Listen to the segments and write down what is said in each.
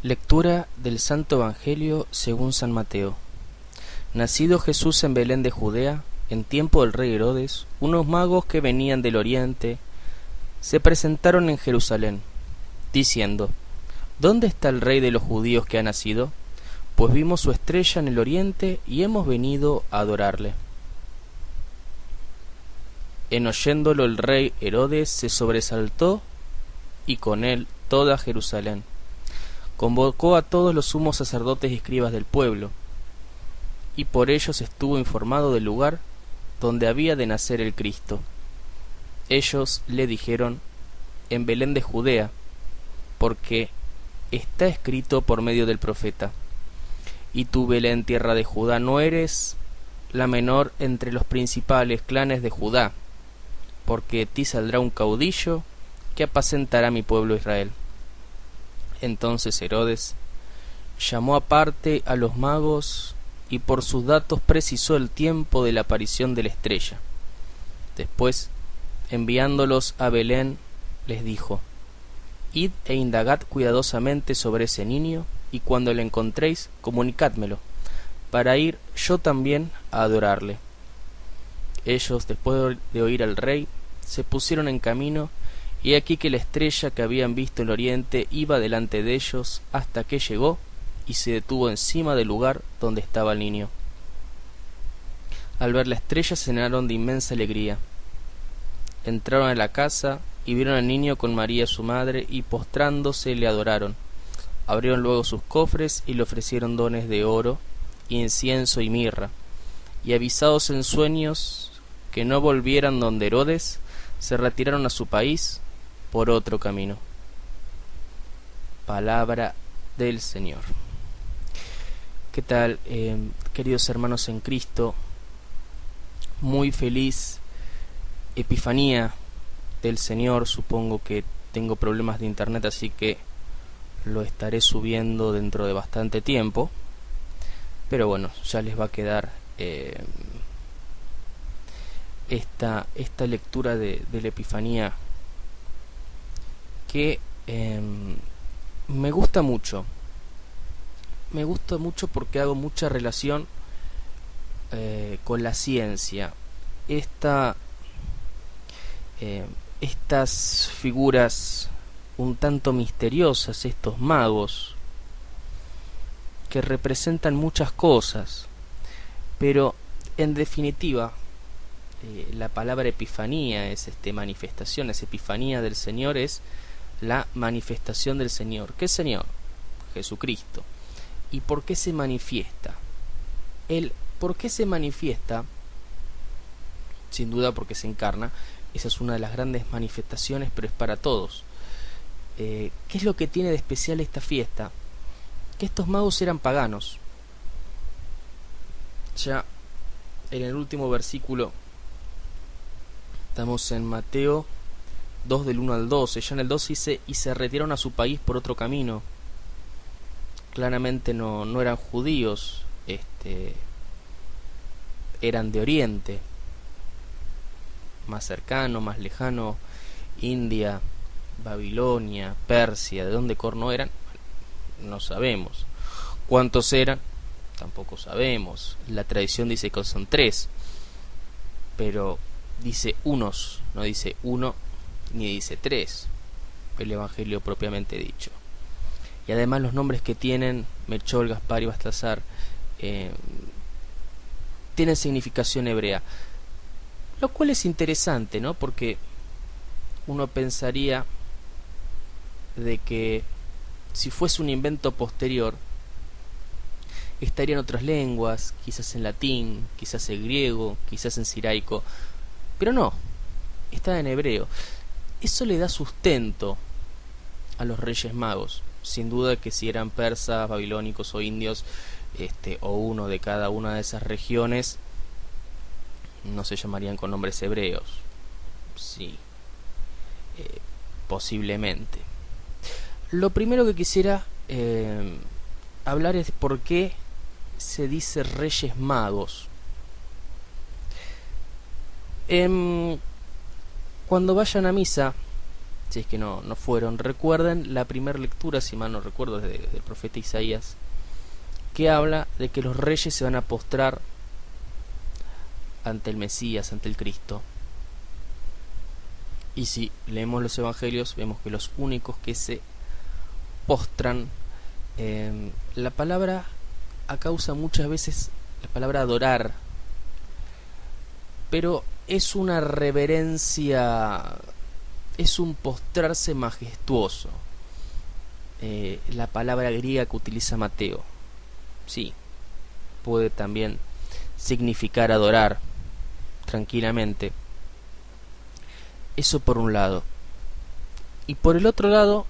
Lectura del Santo Evangelio según San Mateo. Nacido Jesús en Belén de Judea, en tiempo del rey Herodes, unos magos que venían del oriente se presentaron en Jerusalén, diciendo: ¿Dónde está el rey de los judíos que ha nacido? Pues vimos su estrella en el oriente y hemos venido a adorarle. En oyéndolo el rey Herodes se sobresaltó y con él toda Jerusalén. Convocó a todos los sumos sacerdotes y escribas del pueblo, y por ellos estuvo informado del lugar donde había de nacer el Cristo. Ellos le dijeron: en Belén de Judea, porque está escrito por medio del profeta: y tú, Belén, tierra de Judá, no eres la menor entre los principales clanes de Judá, porque de ti saldrá un caudillo que apacentará mi pueblo Israel. Entonces Herodes llamó aparte a los magos y por sus datos precisó el tiempo de la aparición de la estrella. Después, enviándolos a Belén, les dijo: Id e indagad cuidadosamente sobre ese niño, y cuando le encontréis, comunicádmelo, para ir yo también a adorarle. Ellos, después de oír al rey, se pusieron en camino, y aquí que la estrella que habían visto en el oriente iba delante de ellos hasta que llegó y se detuvo encima del lugar donde estaba el niño. Al ver la estrella se llenaron de inmensa alegría. Entraron a la casa y vieron al niño con María su madre, y postrándose le adoraron. Abrieron luego sus cofres y le ofrecieron dones de oro, incienso y mirra, y avisados en sueños que no volvieran donde Herodes, se retiraron a su país por otro camino. Palabra del Señor. ¿Qué tal, queridos hermanos en Cristo? Muy feliz Epifanía del Señor. Supongo que tengo problemas de internet, así que lo estaré subiendo dentro de bastante tiempo, pero bueno, ya les va a quedar esta lectura de la Epifanía que me gusta mucho porque hago mucha relación con la ciencia. Estas figuras un tanto misteriosas, estos magos que representan muchas cosas, pero en definitiva la palabra epifanía es manifestación, es epifanía del Señor, es la manifestación del Señor. ¿Qué Señor? Jesucristo. ¿Y por qué se manifiesta? ¿Por qué se manifiesta? Sin duda porque se encarna. Esa es una de las grandes manifestaciones, pero es para todos. ¿Qué es lo que tiene de especial esta fiesta? Que estos magos eran paganos. Ya en el último versículo, estamos en Mateo 2 del 1 al 12, ya en el 12 dice: y se retiraron a su país por otro camino. Claramente no eran judíos, eran de oriente, más cercano, más lejano, India, Babilonia, Persia. ¿De dónde corno eran? No sabemos. ¿Cuántos eran? Tampoco sabemos. La tradición dice que son 3, pero dice unos, no dice uno ni dice 3, el Evangelio propiamente dicho. Y además los nombres que tienen, Melchor, Gaspar y Baltasar, tienen significación hebrea, lo cual es interesante, ¿no? Porque uno pensaría de que si fuese un invento posterior estaría en otras lenguas, quizás en latín, quizás en griego, quizás en siraico, pero no, está en hebreo. Eso le da sustento a los Reyes Magos. Sin duda que si eran persas, babilónicos o indios, o uno de cada una de esas regiones, no se llamarían con nombres hebreos. Sí, posiblemente. Lo primero que quisiera hablar es por qué se dice Reyes Magos. Cuando vayan a misa, si es que no fueron. Recuerden la primera lectura, si mal no recuerdo, del profeta Isaías, que habla de que los reyes se van a postrar ante el Mesías, ante el Cristo. Y si leemos los evangelios, vemos que los únicos que se postran, la palabra acá usa muchas veces la palabra adorar, pero es una reverencia, es un postrarse majestuoso. La palabra griega que utiliza Mateo, sí, puede también significar adorar tranquilamente. Eso por un lado. Y por el otro lado,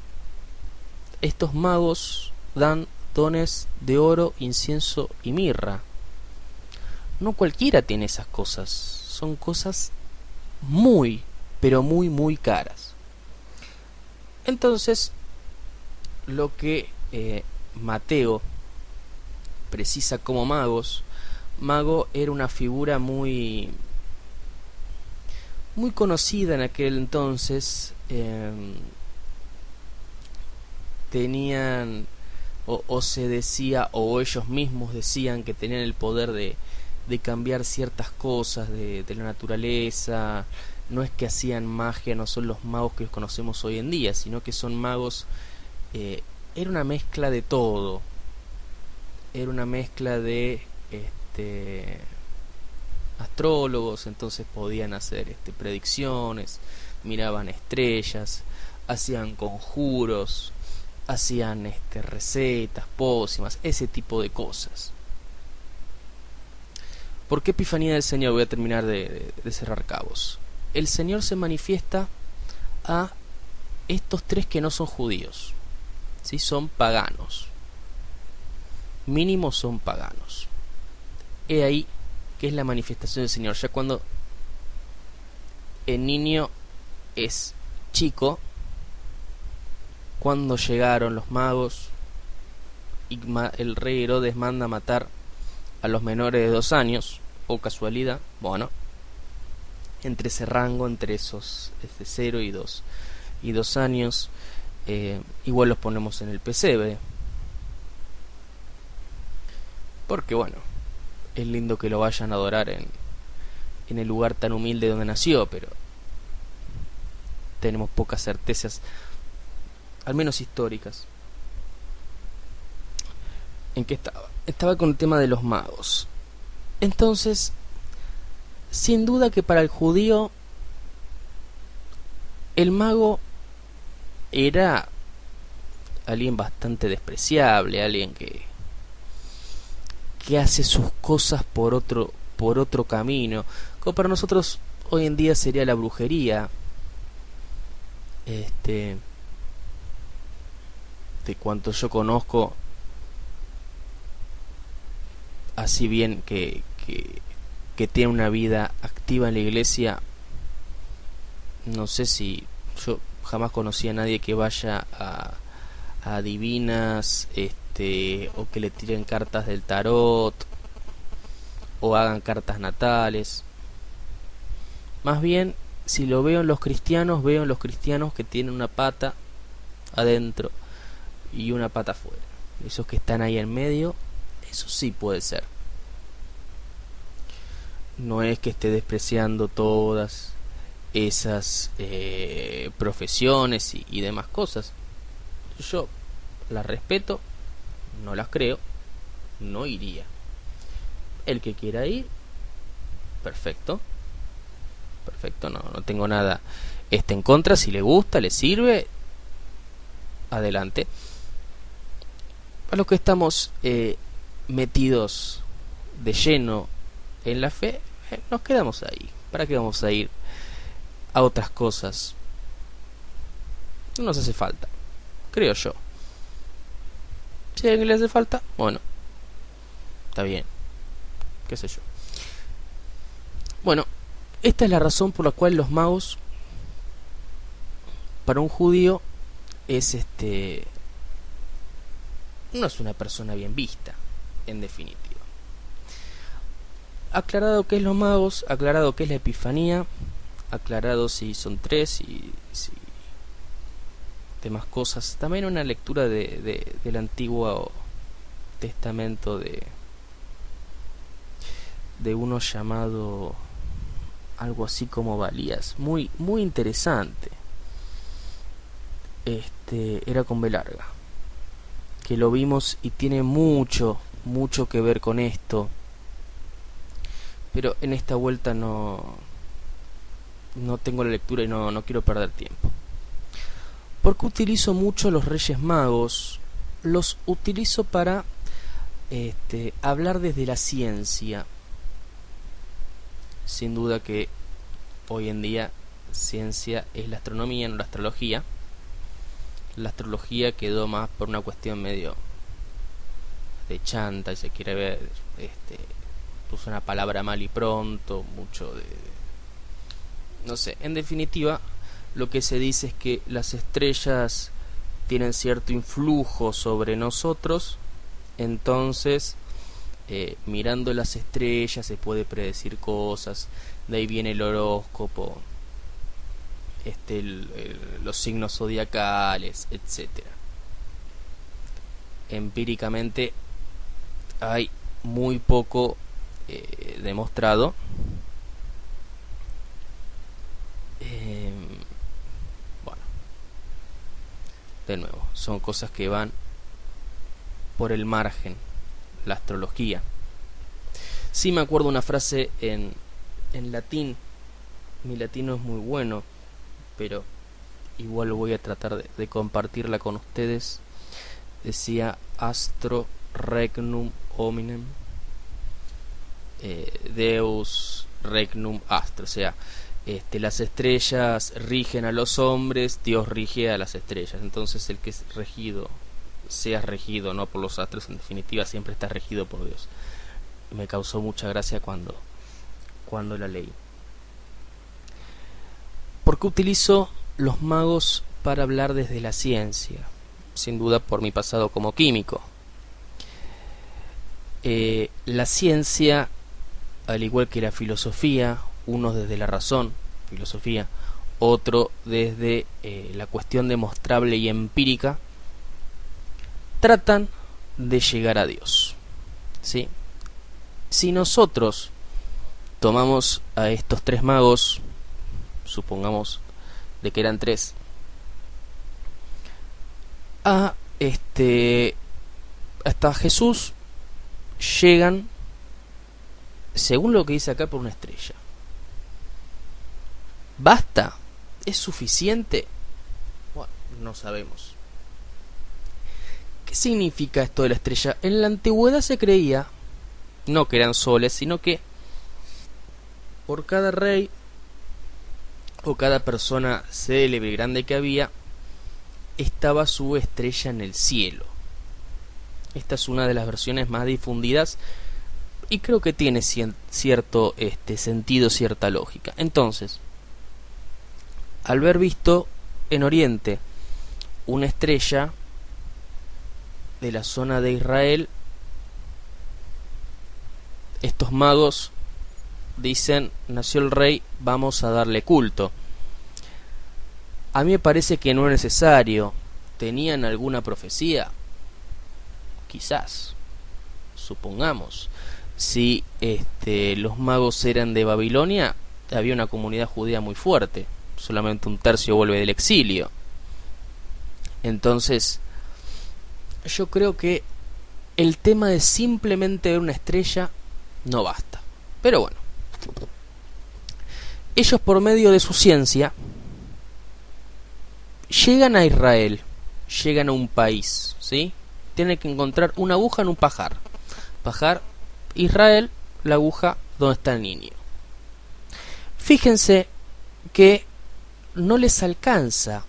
estos magos dan dones de oro, incienso y mirra. No cualquiera tiene esas cosas. Son cosas muy, pero muy, muy caras. Entonces, lo que Mateo precisa como magos, mago era una figura muy conocida en aquel entonces. Tenían o se decía, o ellos mismos decían, que tenían el poder de cambiar ciertas cosas de la naturaleza. No es que hacían magia, no son los magos que los conocemos hoy en día, sino que son magos. Era una mezcla de todo. Era una mezcla de astrólogos, entonces podían hacer predicciones, miraban estrellas, hacían conjuros, hacían recetas, pócimas, ese tipo de cosas. ¿Por qué Epifanía del Señor? Voy a terminar de cerrar cabos. El Señor se manifiesta a estos tres que no son judíos, ¿sí? Son paganos, mínimo son paganos. He ahí que es la manifestación del Señor. Ya cuando el niño es chico, cuando llegaron los magos y el rey Herodes manda matar a los menores de 2 años, o casualidad, bueno, entre ese rango, entre esos 0 y 2 años, igual los ponemos en el pesebre, porque bueno, es lindo que lo vayan a adorar en el lugar tan humilde donde nació, pero tenemos pocas certezas, al menos históricas. ¿En qué estaba? Estaba con el tema de los magos. Entonces, sin duda que para el judío el mago era alguien bastante despreciable, alguien que hace sus cosas por otro camino, como para nosotros hoy en día sería la brujería. De cuanto yo conozco, así bien que tiene una vida activa en la iglesia, no sé si yo jamás conocí a nadie que vaya a divinas, o que le tiren cartas del tarot o hagan cartas natales. Más bien, si lo veo en los cristianos, veo en los cristianos que tienen una pata adentro y una pata afuera. Esos que están ahí en medio, eso sí puede ser. No es que esté despreciando todas esas profesiones y demás cosas. Yo las respeto, no las creo, no iría. El que quiera ir, perfecto, no tengo nada en contra. Si le gusta, le sirve, adelante. A los que estamos metidos de lleno en la fe, nos quedamos ahí. ¿Para qué vamos a ir a otras cosas? No nos hace falta, creo yo. Si a alguien le hace falta, bueno, está bien, qué sé yo. Bueno, esta es la razón por la cual los magos, para un judío, es no es una persona bien vista, en definitiva. Aclarado qué es los magos, aclarado qué es la Epifanía, aclarado si son 3 y demás cosas. También una lectura del Antiguo Testamento de uno llamado algo así como Valías, muy interesante. Era con B larga, que lo vimos y tiene mucho que ver con esto, pero en esta vuelta no tengo la lectura y no quiero perder tiempo. Porque utilizo mucho los Reyes Magos, los utilizo para hablar desde la ciencia. Sin duda que hoy en día ciencia es la astronomía, no la astrología. La astrología quedó más por una cuestión medio de chanta, y se quiere ver, puso una palabra mal y pronto, mucho no sé. En definitiva, lo que se dice es que las estrellas tienen cierto influjo sobre nosotros, entonces mirando las estrellas se puede predecir cosas. De ahí viene el horóscopo, los signos zodiacales, etcétera. Empíricamente hay muy poco demostrado. Bueno, de nuevo, son cosas que van por el margen, la astrología. Sí me acuerdo una frase en latín. Mi latín no es muy bueno, pero igual voy a tratar de compartirla con ustedes. Decía: astro regnum hominem, Deus regnum astro. O sea, las estrellas rigen a los hombres, Dios rige a las estrellas. Entonces el que es regido, sea regido no por los astros, en definitiva siempre está regido por Dios. Me causó mucha gracia cuando la leí. ¿Por qué utilizo los magos para hablar desde la ciencia? Sin duda por mi pasado como químico. La ciencia, al igual que la filosofía, uno desde la razón, filosofía, otro desde la cuestión demostrable y empírica, tratan de llegar a Dios, ¿sí? Si nosotros tomamos a estos tres magos, supongamos de que eran tres, hasta Jesús llegan, según lo que dice acá, por una estrella. ¿Basta? ¿Es suficiente? Bueno, no sabemos. ¿Qué significa esto de la estrella? En la antigüedad se creía, no que eran soles, sino que por cada rey o cada persona célebre y grande que había, estaba su estrella en el cielo. Esta es una de las versiones más difundidas y creo que tiene cierto sentido, cierta lógica. Entonces, al ver visto en Oriente una estrella de la zona de Israel, estos magos dicen: nació el rey, vamos a darle culto. A mí me parece que no es necesario. ¿Tenían alguna profecía? Quizás, supongamos. Si los magos eran de Babilonia, había una comunidad judía muy fuerte. Solamente un tercio vuelve del exilio. Entonces, yo creo que el tema de simplemente ver una estrella no basta. Pero bueno, ellos por medio de su ciencia llegan a Israel, llegan a un país, ¿sí? Tienen que encontrar una aguja en un pajar. Pajar, Israel, la aguja donde está el niño. Fíjense que no les alcanza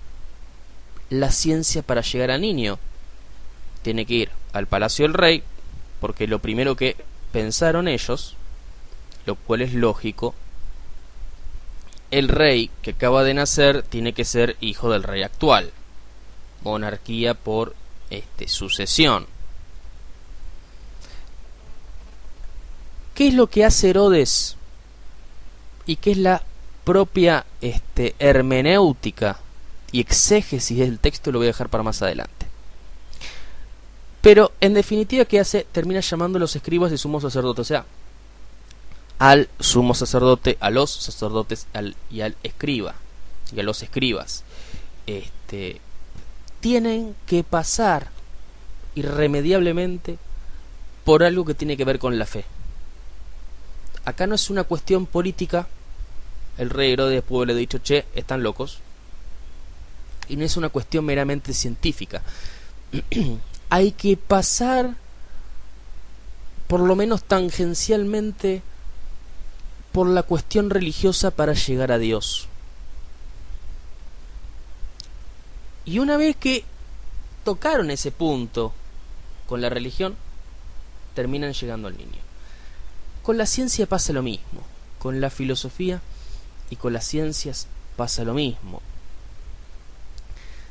la ciencia para llegar al niño. Tiene que ir al palacio del rey, porque lo primero que pensaron ellos, lo cual es lógico, el rey que acaba de nacer tiene que ser hijo del rey actual. Monarquía por sucesión. ¿Qué es lo que hace Herodes? ¿Y qué es la propia hermenéutica y exégesis del texto lo voy a dejar para más adelante. Pero en definitiva, ¿qué hace? Termina llamando a los escribas y sumo sacerdote, o sea, al sumo sacerdote, a los sacerdotes y al escriba y a los escribas. Tienen que pasar irremediablemente por algo que tiene que ver con la fe. Acá no es una cuestión política. El rey Herodes pudo haberle dicho, che, están locos. Y no es una cuestión meramente científica. Hay que pasar, por lo menos tangencialmente, por la cuestión religiosa para llegar a Dios. Y una vez que tocaron ese punto con la religión, terminan llegando al niño. Con la ciencia pasa lo mismo. Con la filosofía y con las ciencias pasa lo mismo.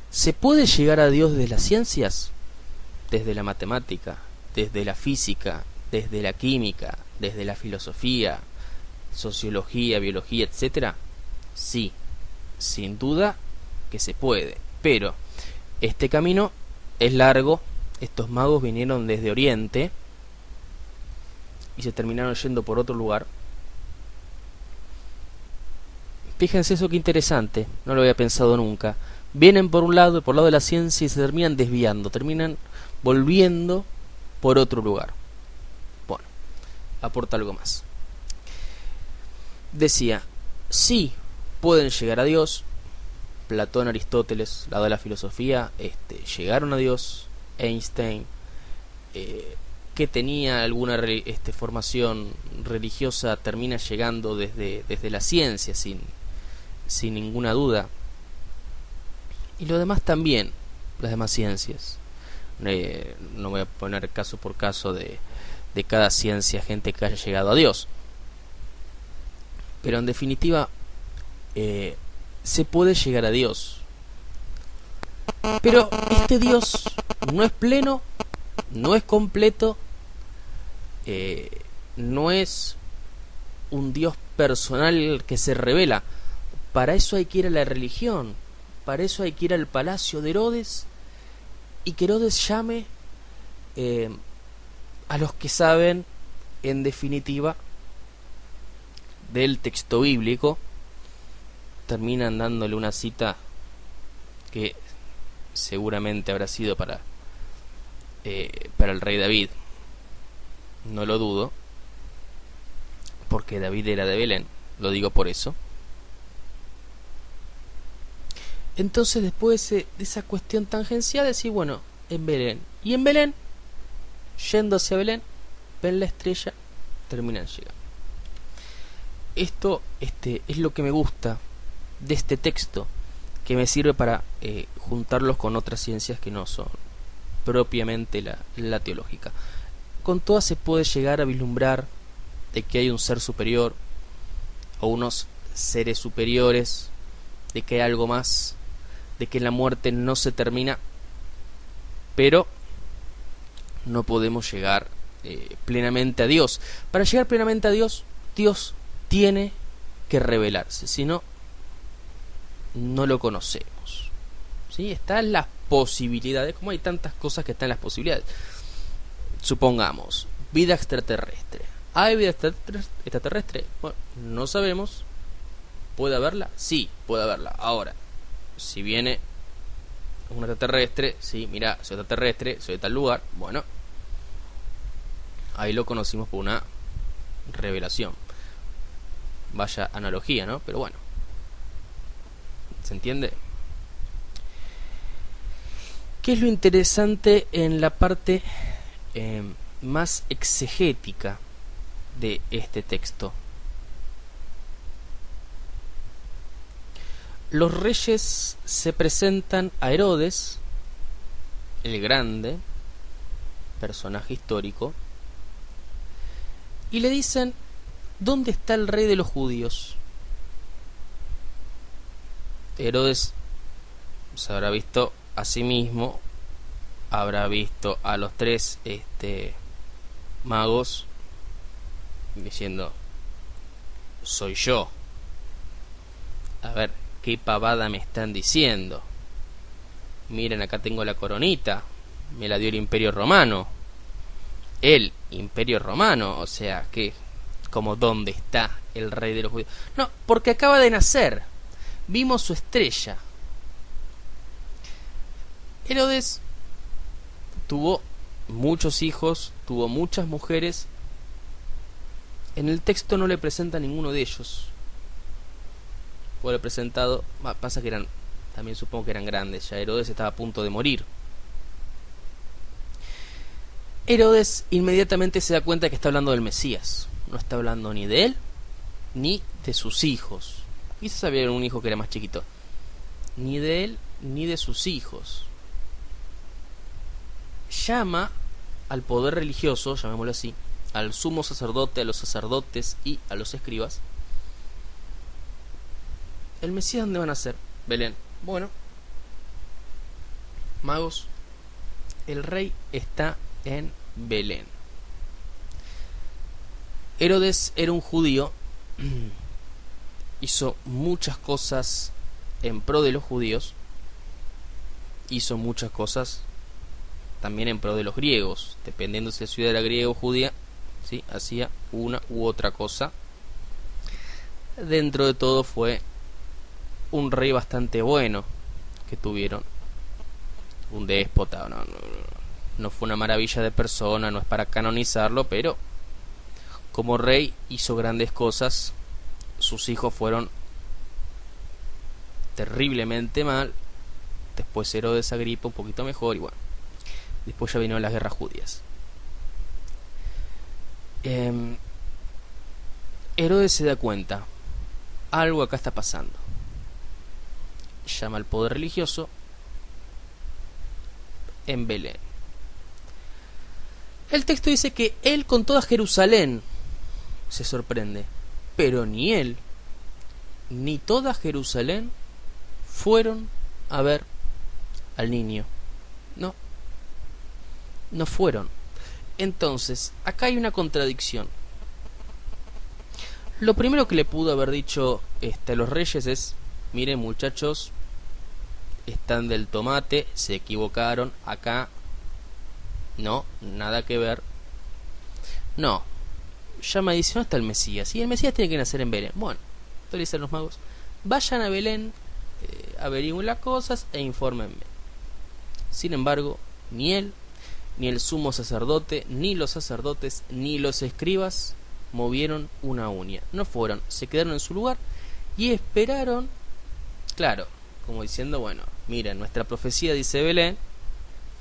¿Se puede llegar a Dios desde las ciencias? Desde la matemática, desde la física, desde la química, desde la filosofía, sociología, biología, etcétera. Sí, sin duda que se puede. Pero este camino es largo. Estos magos vinieron desde Oriente y se terminaron yendo por otro lugar. Fíjense eso, que interesante, no lo había pensado nunca. Vienen por un lado, por el lado de la ciencia, y se terminan desviando, terminan volviendo por otro lugar. Bueno, aporta algo más. Decía, sí, pueden llegar a Dios. Platón, Aristóteles, lado de la filosofía, llegaron a Dios. Einstein, que tenía alguna formación religiosa, termina llegando desde la ciencia, sin ninguna duda. Y lo demás también, las demás ciencias. No voy a poner caso por caso de cada ciencia gente que haya llegado a Dios. Pero en definitiva, se puede llegar a Dios. Pero este Dios no es pleno, no es completo, no es un Dios personal que se revela. Para eso hay que ir a la religión, para eso hay que ir al palacio de Herodes, y que Herodes llame a los que saben, en definitiva, del texto bíblico. Terminan dándole una cita que seguramente habrá sido para el rey David. No lo dudo, porque David era de Belén, lo digo por eso. Entonces, después de esa cuestión tangencial, decir, bueno, en Belén. Y en Belén, yendo hacia Belén, ven la estrella, terminan llegando. Esto es lo que me gusta de este texto, que me sirve para juntarlos con otras ciencias que no son propiamente la teológica. Con todas se puede llegar a vislumbrar de que hay un ser superior, o unos seres superiores, de que hay algo más, de que la muerte no se termina, pero no podemos llegar plenamente a Dios. Para llegar plenamente a Dios, Dios tiene que revelarse, si no, no lo conocemos. ¿Sí? Están las posibilidades, como hay tantas cosas que están las posibilidades. Supongamos, vida extraterrestre. ¿Hay vida extraterrestre? Bueno, no sabemos. ¿Puede haberla? Sí, puede haberla. Ahora, si viene un extraterrestre, sí, mira, soy extraterrestre, soy de tal lugar, bueno, ahí lo conocimos por una revelación. Vaya analogía, ¿no? Pero bueno, ¿se entiende? ¿Qué es lo interesante en la parte más exegética de este texto? Los reyes se presentan a Herodes, el grande, personaje histórico, y le dicen, ¿dónde está el rey de los judíos? Herodes se habrá visto a sí mismo, habrá visto a los tres magos diciendo, soy yo. A ver, ¿qué pavada me están diciendo? miren, acá tengo la coronita, me la dio el Imperio Romano. El Imperio Romano, o sea, que como dónde está el rey de los judíos. No, porque acaba de nacer, vimos su estrella. Herodes tuvo muchos hijos, tuvo muchas mujeres. En el texto no le presenta a ninguno de ellos. Fue presentado, pasa que eran, también supongo que eran grandes, ya Herodes estaba a punto de morir. Herodes inmediatamente se da cuenta que está hablando del Mesías. No está hablando ni de él, ni de sus hijos. Quizás había un hijo que era más chiquito. Ni de él, ni de sus hijos. Llama al poder religioso, llamémoslo así, al sumo sacerdote, a los sacerdotes y a los escribas. ¿El Mesías dónde van a ser? Belén. Bueno, magos, el rey está en Belén. Herodes era un judío, hizo muchas cosas en pro de los judíos, hizo muchas cosas también en pro de los griegos, dependiendo si la ciudad era griega o judía, ¿sí? Hacía una u otra cosa. Dentro de todo fue un rey bastante bueno que tuvieron, un déspota, no fue una maravilla de persona, no es para canonizarlo, pero como rey hizo grandes cosas. Sus hijos fueron terriblemente mal. Después Herodes Agripa un poquito mejor y bueno, después ya vinieron las guerras judías. Herodes se da cuenta, algo acá está pasando. Llama al poder religioso en Belén. El texto dice que él con toda Jerusalén se sorprende, pero ni él ni toda Jerusalén fueron a ver al niño. No fueron. Entonces, acá hay una contradicción. Lo primero que le pudo haber dicho a los reyes es: miren muchachos, están del tomate, se equivocaron, acá no, nada que ver. No, llama y dice: ¿dónde está el Mesías? Y el Mesías tiene que nacer en Belén. Bueno, entonces dicen los magos: vayan a Belén, averigüen las cosas e infórmenme. Sin embargo, ni él, ni el sumo sacerdote, ni los sacerdotes, ni los escribas movieron una uña. No fueron, se quedaron en su lugar y esperaron, claro, como diciendo: bueno, mira, nuestra profecía dice Belén,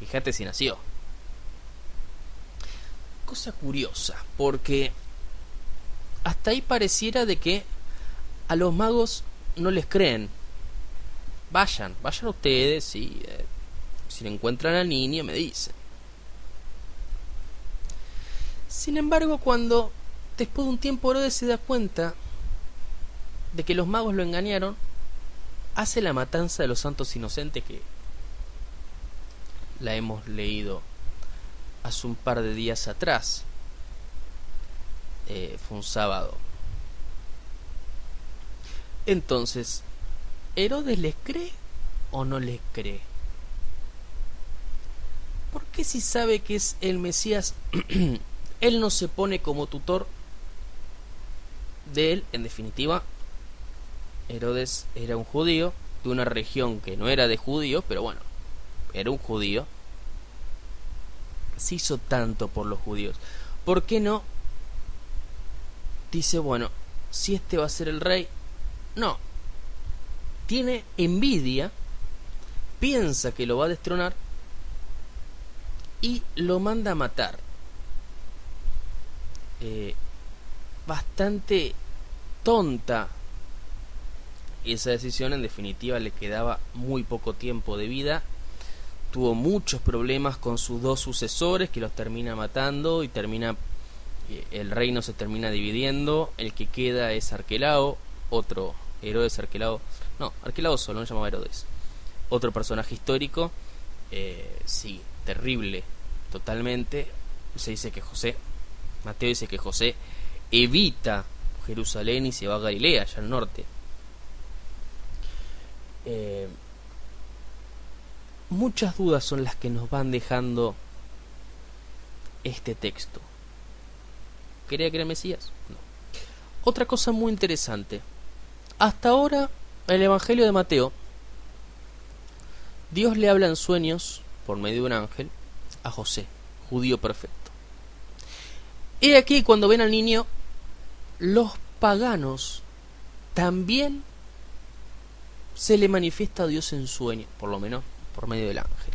fíjate si nació. Cosa curiosa, porque hasta ahí pareciera de que a los magos no les creen. Vayan ustedes y si encuentran al niño me dicen. Sin embargo, cuando después de un tiempo Herodes se da cuenta de que los magos lo engañaron, hace la matanza de los santos inocentes, que la hemos leído hace un par de días atrás. Fue un sábado. Entonces, ¿Herodes les cree o no les cree? ¿Por qué si sabe que es el Mesías él no se pone como tutor de él? En definitiva, Herodes era un judío de una región que no era de judíos, pero bueno, era un judío. Se hizo tanto por los judíos. ¿Por qué no dice: bueno, si este va a ser el rey? No. Tiene envidia, piensa que lo va a destronar y lo manda a matar. Bastante tonta esa decisión. En definitiva, le quedaba muy poco tiempo de vida. Tuvo muchos problemas con sus dos sucesores, que los termina matando y el reino se termina dividiendo. El que queda es Arquelao, otro Herodes Arquelao. No, Arquelao solo, no se llamaba Herodes. Otro personaje histórico. Sí, terrible, totalmente. Se dice que Mateo dice que José evita Jerusalén y se va a Galilea, allá al norte. muchas dudas son las que nos van dejando este texto. ¿Quería que era Mesías? No. Otra cosa muy interesante. Hasta ahora, en el Evangelio de Mateo, Dios le habla en sueños, por medio de un ángel, a José, judío perfecto. He aquí cuando ven al niño, los paganos también se le manifiesta a Dios en sueños, por lo menos por medio del ángel.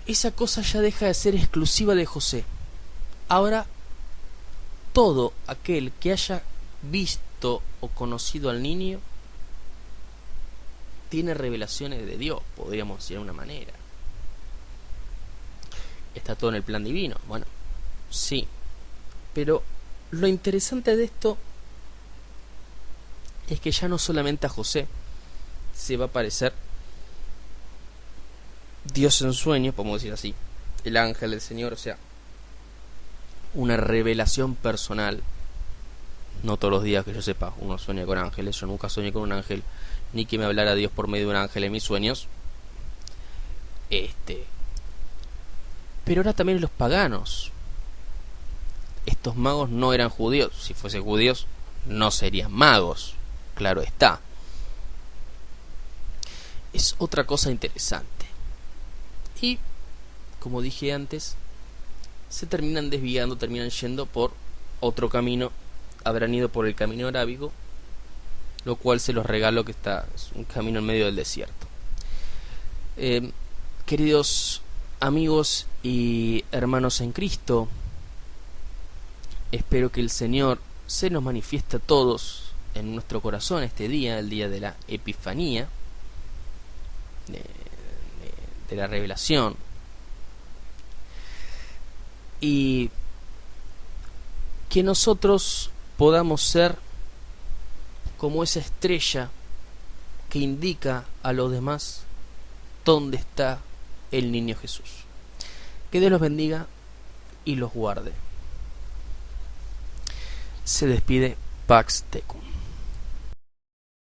Esa cosa ya deja de ser exclusiva de José. Ahora, todo aquel que haya visto o conocido al niño tiene revelaciones de Dios, podríamos decir de una manera. ¿Está todo en el plan divino? Bueno, sí. Pero lo interesante de esto es que ya no solamente a José se va a aparecer Dios en sueños, podemos decir así, el ángel del Señor, o sea, una revelación personal. No todos los días que yo sepa uno sueña con ángeles. Yo nunca soñé con un ángel, ni que me hablara Dios por medio de un ángel en mis sueños. Pero ahora también los paganos. Estos magos no eran judíos. Si fuesen judíos, no serían magos. Claro está. Es otra cosa interesante. Y, como dije antes, se terminan desviando, terminan yendo por otro camino. Habrán ido por el camino arábigo, lo cual se los regalo, que es un camino en medio del desierto. Queridos amigos y hermanos en Cristo, espero que el Señor se nos manifieste a todos en nuestro corazón este día, el día de la Epifanía, de la revelación, y que nosotros podamos ser como esa estrella que indica a los demás dónde está el niño Jesús. Que Dios los bendiga y los guarde. Se despide Pax Tecum.